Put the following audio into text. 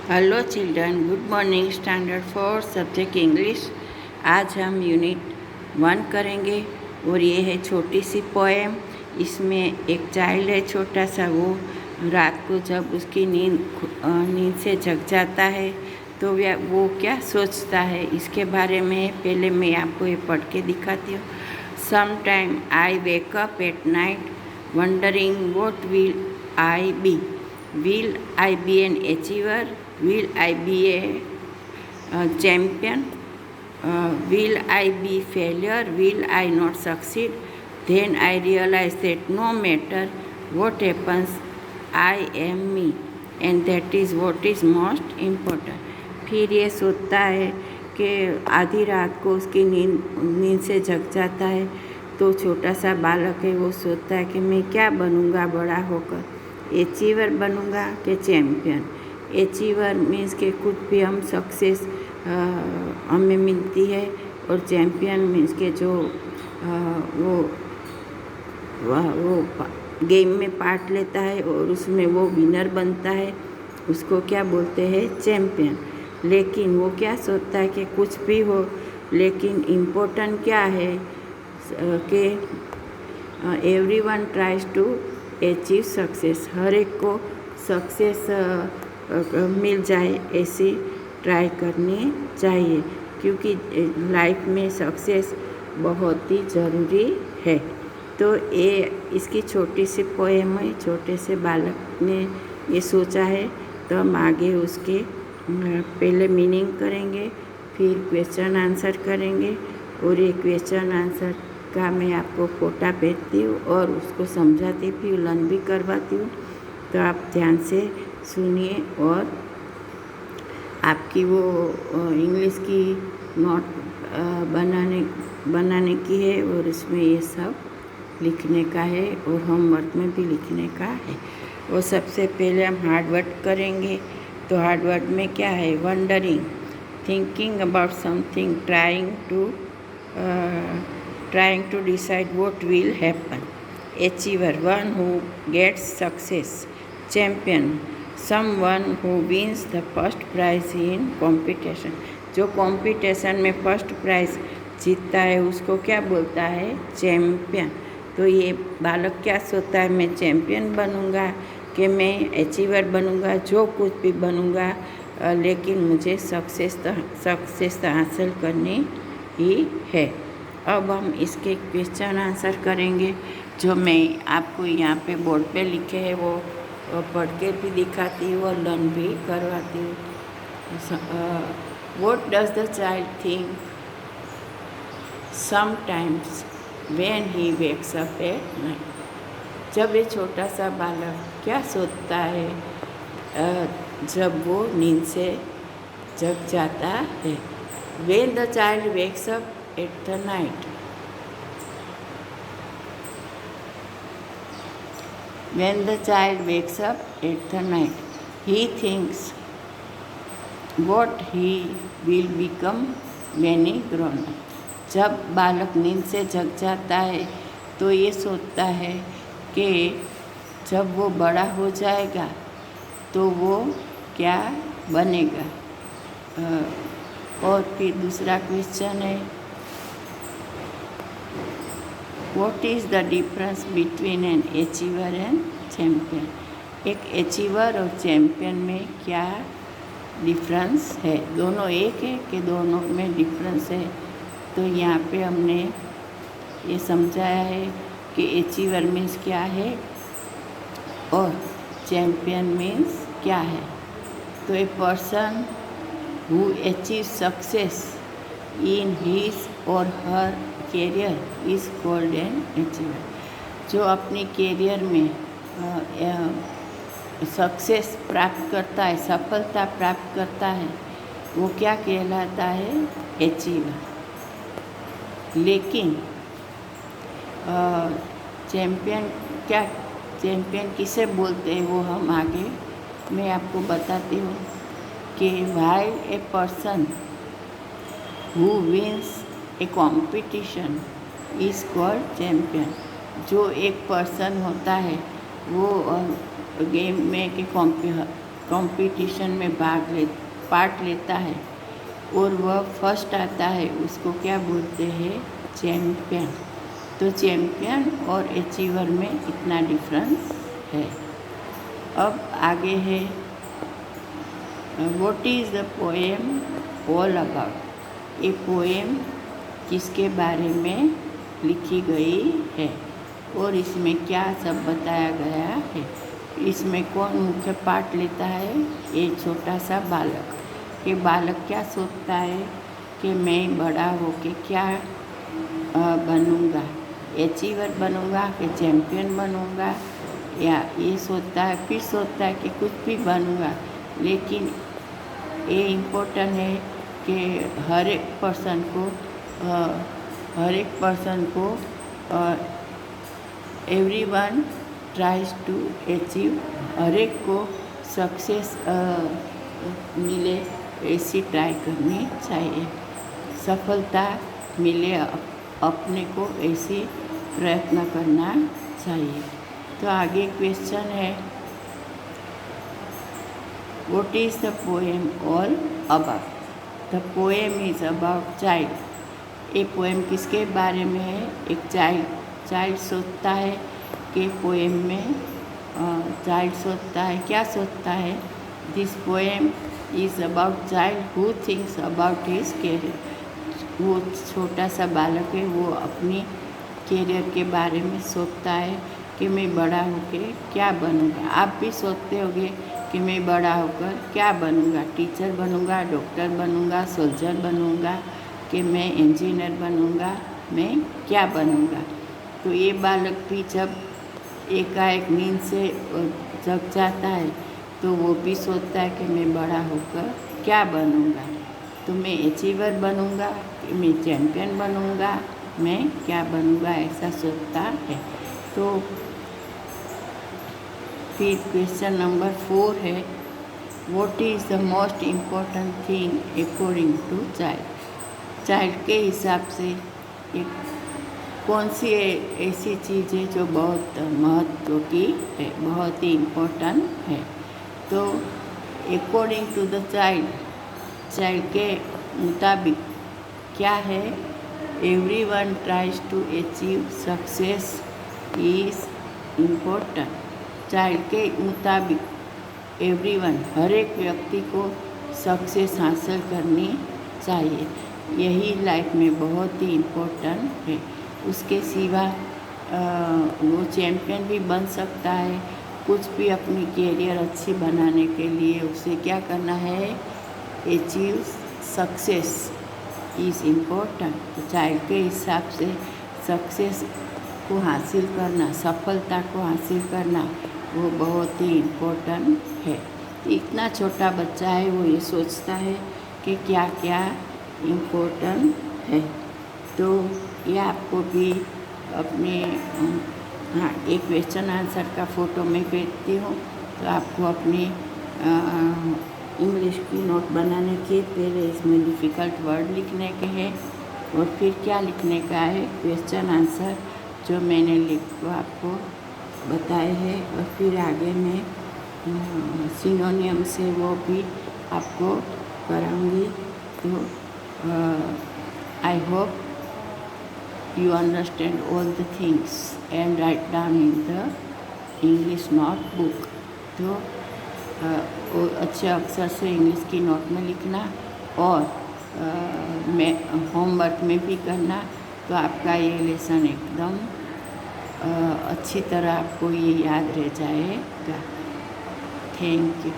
Hello children, good morning. Standard 4 subject English. आज हम unit 1 करेंगे और ये है छोटी सी पोएम। इसमें एक चाइल्ड है छोटा सा, वो रात को जब उसकी नींद से जग जाता है तो वो क्या सोचता है इसके बारे में पहले मैं आपको ये पढ़ के दिखाती हूँ। Some time I wake up at night wondering what will I be. Will I be an achiever? Will I be a champion? Will I be failure? Will I not succeed? Then I realize that no matter what happens, I am me, and that is what is most important. फिर ये सोचता है कि आधी रात को उसकी नींद से जग जाता है तो छोटा सा बालक है, वो सोचता है कि मैं क्या बनूँगा बड़ा होकर, अचीवर बनूँगा कि चैम्पियन। अचीवर मीन्स के कुछ भी हम सक्सेस हमें मिलती है, और चैम्पियन मीन्स के जो वो गेम में पार्ट लेता है और उसमें वो विनर बनता है, उसको क्या बोलते हैं, चैम्पियन। लेकिन वो क्या सोचता है कि कुछ भी हो, लेकिन इम्पोर्टेंट क्या है कि everyone tries to achieve success. हर एक को सक्सेस मिल जाए ऐसी ट्राई करनी चाहिए, क्योंकि लाइफ में सक्सेस बहुत ही ज़रूरी है। तो ये इसकी छोटी सी पोएम है, छोटे से बालक ने ये सोचा है। तो हम आगे उसके पहले मीनिंग करेंगे, फिर क्वेश्चन आंसर करेंगे, और ये क्वेश्चन आंसर का मैं आपको फोटा भेजती हूँ और उसको समझाती भी हूँ, लर्न भी करवाती हूँ। तो आप ध्यान से सुनिए, और आपकी वो इंग्लिश की नोट बनाने की है, और इसमें ये सब लिखने का है और होमवर्क में भी लिखने का है। और सबसे पहले हम हार्ड वर्ड करेंगे। तो हार्ड वर्ड में क्या है, wondering, thinking about something, trying to decide what will happen. Achiever, one who gets success. Champion, someone who wins the first prize in competition. जो कंपटीशन में फर्स्ट प्राइज जीतता है उसको क्या बोलता है, चैम्पियन। तो ये बालक क्या सोचता है, मैं चैम्पियन बनूंगा कि मैं अचीवर बनूंगा, जो कुछ भी बनूंगा, लेकिन मुझे सक्सेस हासिल करनी ही है। अब हम इसके क्वेश्चन आंसर करेंगे, जो मैं आपको यहाँ पे बोर्ड पे लिखे हैं वो पढ़ के भी दिखाती हूँ और लर्न भी करवाती हूँ। What does the child think sometimes when he wakes up at night? जब ये छोटा सा बालक क्या सोचता है जब वो नींद से जग जाता है। When the child wakes up at the night. When the child wakes up at the night, he thinks what he will become when he grown up. जब बालक नींद से जग जाता है तो ये सोचता है कि जब वो बड़ा हो जाएगा तो वो क्या बनेगा। और फिर दूसरा क्वेश्चन है, What is the difference between an achiever and champion? एक अचीवर और चैम्पियन में क्या डिफरेंस है, दोनों एक है कि दोनों में डिफरेंस है। तो यहाँ पे हमने ये समझाया है कि अचीवर मीन्स क्या है और चैम्पियन मीन्स क्या है। तो a person who achieve success in his or her career is called an achiever. जो अपनी कैरियर में सक्सेस प्राप्त करता है, सफलता प्राप्त करता है, वो क्या कहलाता है, अचीवर। लेकिन चैम्पियन किसे बोलते हैं वो हम आगे मैं आपको बताती हूँ। कि while a person who wins a competition is called champion. जो एक पर्सन होता है वो गेम में के कंपटीशन में पार्ट लेता है और वह फर्स्ट आता है, उसको क्या बोलते हैं? चैम्पियन। तो चैम्पियन और अचीवर में इतना डिफरेंस है। अब आगे है what is the poem all about. ये पोएम किसके बारे में लिखी गई है और इसमें क्या सब बताया गया है? इसमें कौन मुख्य पार्ट लेता है? ये छोटा सा बालक। ये बालक क्या सोचता है कि मैं बड़ा होके क्या बनूंगा? अचीवर बनूंगा कि चैम्पियन बनूंगा? या ये सोचता है, फिर सोचता है कि कुछ भी बनूंगा। लेकिन ये इम्पोर्टेंट है कि हर एक पर्सन को एवरीवन ट्राइज टू अचीव, हर एक को सक्सेस मिले ऐसी ट्राई करनी चाहिए, सफलता मिले अपने को ऐसी प्रयत्न करना चाहिए। तो आगे क्वेश्चन है what is the poem all about? The poem is about child. ये पोएम किसके बारे में है? एक चाइल्ड सोचता है कि पोएम में चाइल्ड सोचता है, क्या सोचता है? This poem is about child who thinks about his career. वो छोटा सा बालक है, वो अपनी कैरियर के बारे में सोचता है कि मैं बड़ा होकर क्या बनूंगा। आप भी सोचते होंगे कि मैं बड़ा होकर क्या बनूंगा? टीचर बनूंगा, डॉक्टर बनूंगा, सोल्जर बनूंगा, कि मैं इंजीनियर बनूंगा, मैं क्या बनूंगा? तो ये बालक भी जब एकाएक नींद से जग जाता है तो वो भी सोचता है कि मैं बड़ा होकर क्या बनूंगा? तो मैं अचीवर बनूंगा कि मैं चैम्पियन बनूंगा, मैं क्या बनूंगा? ऐसा सोचता है। तो फिर क्वेश्चन नंबर 4 है what is the most important thing according to child के हिसाब से एक कौन सी ऐसी चीज़ है जो बहुत महत्व की है, बहुत ही इम्पोर्टेंट है? तो अकॉर्डिंग टू द चाइल्ड के मुताबिक क्या है? Everyone tries to achieve success is important. Child के मुताबिक एवरीवन, हर एक व्यक्ति को सक्सेस हासिल करनी चाहिए, यही लाइफ में बहुत ही इम्पोर्टेंट है। उसके सिवा वो चैम्पियन भी बन सकता है। कुछ भी अपनी कैरियर अच्छी बनाने के लिए उसे क्या करना है? Achieve success is important. तो चाइल्ड के हिसाब से सक्सेस को हासिल करना, सफलता को हासिल करना वो बहुत ही इम्पोर्टेंट है। इतना छोटा बच्चा है, वो ये सोचता है कि क्या क्या इम्पोर्टेंट है। तो ये आपको भी अपने एक क्वेश्चन आंसर का फ़ोटो मैं भेजती हूँ, तो आपको अपनी इंग्लिश की नोट बनाने के पहले इसमें डिफ़िकल्ट वर्ड लिखने के हैं और फिर क्या लिखने का है क्वेश्चन आंसर जो मैंने लिख को आपको बताए हैं, और फिर आगे मैं सिनोनियम से वो भी आपको कराऊंगी। तो I hope you understand all the things and write down in the English notebook। तो अच्छे अक्षर से इंग्लिश की नोट में लिखना और मैं होमवर्क में भी करना, तो आपका ये लेसन एकदम अच्छी तरह आपको ये याद रह जाएगा। Thank you.